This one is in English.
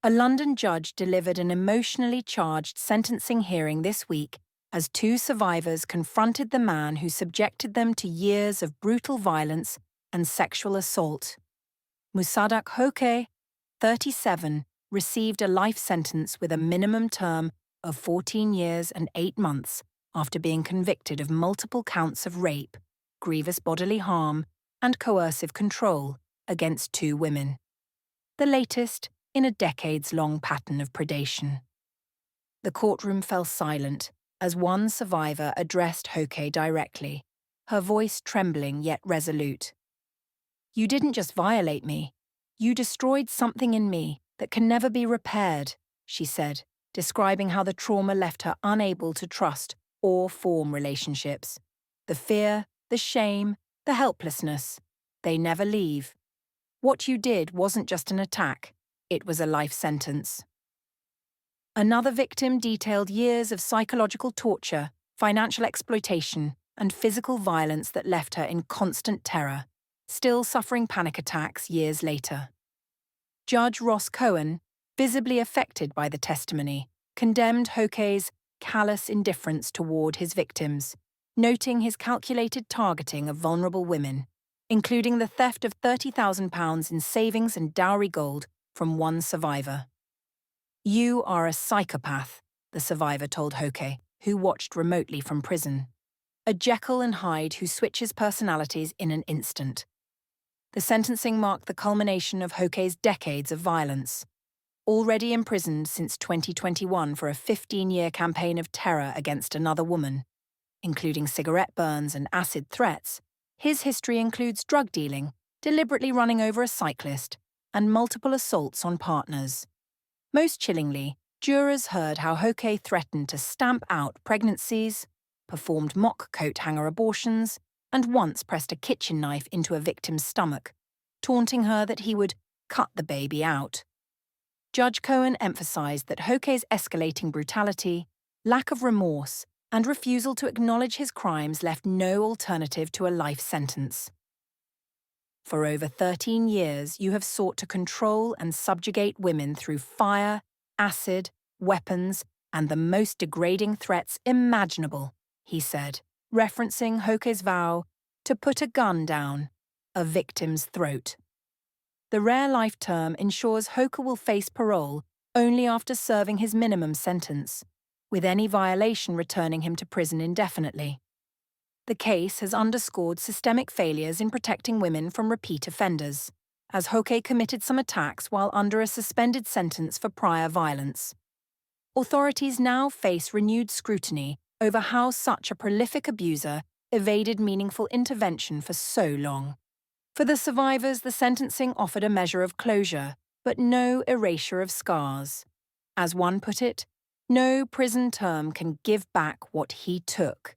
A London judge delivered an emotionally charged sentencing hearing this week as two survivors confronted the man who subjected them to years of brutal violence and sexual assault. Musaddiq Hoke, 37, received a life sentence with a minimum term of 14 years and 8 months after being convicted of multiple counts of rape, grievous bodily harm, and coercive control against two women. The latest in a decades-long pattern of predation. The courtroom fell silent as one survivor addressed Hoke directly, her voice trembling yet resolute. "You didn't just violate me. You destroyed something in me that can never be repaired," she said, describing how the trauma left her unable to trust or form relationships. The fear, the shame, the helplessness. They never leave. What you did wasn't just an attack, it was a life sentence. Another victim detailed years of psychological torture, financial exploitation, and physical violence that left her in constant terror, still suffering panic attacks years later. Judge Ross Cohen, visibly affected by the testimony, condemned Hoke's callous indifference toward his victims, noting his calculated targeting of vulnerable women, including the theft of £30,000 in savings and dowry gold from one survivor. "You are a psychopath," the survivor told Hoke, who watched remotely from prison. "A Jekyll and Hyde who switches personalities in an instant." The sentencing marked the culmination of Hoke's decades of violence. Already imprisoned since 2021 for a 15-year campaign of terror against another woman, including cigarette burns and acid threats, his history includes drug dealing, deliberately running over a cyclist, and multiple assaults on partners. Most chillingly, jurors heard how Hoke threatened to stamp out pregnancies, performed mock coat hanger abortions, and once pressed a kitchen knife into a victim's stomach, taunting her that he would cut the baby out. Judge Cohen emphasized that Hoke's escalating brutality, lack of remorse, and refusal to acknowledge his crimes left no alternative to a life sentence. "For over 13 years, you have sought to control and subjugate women through fire, acid, weapons, and the most degrading threats imaginable," he said, referencing Hoke's vow to put a gun down a victim's throat. The rare life term ensures Hoke will face parole only after serving his minimum sentence, with any violation returning him to prison indefinitely. The case has underscored systemic failures in protecting women from repeat offenders, as Hoke committed some attacks while under a suspended sentence for prior violence. Authorities now face renewed scrutiny over how such a prolific abuser evaded meaningful intervention for so long. For the survivors, the sentencing offered a measure of closure, but no erasure of scars. As one put it, "No prison term can give back what he took."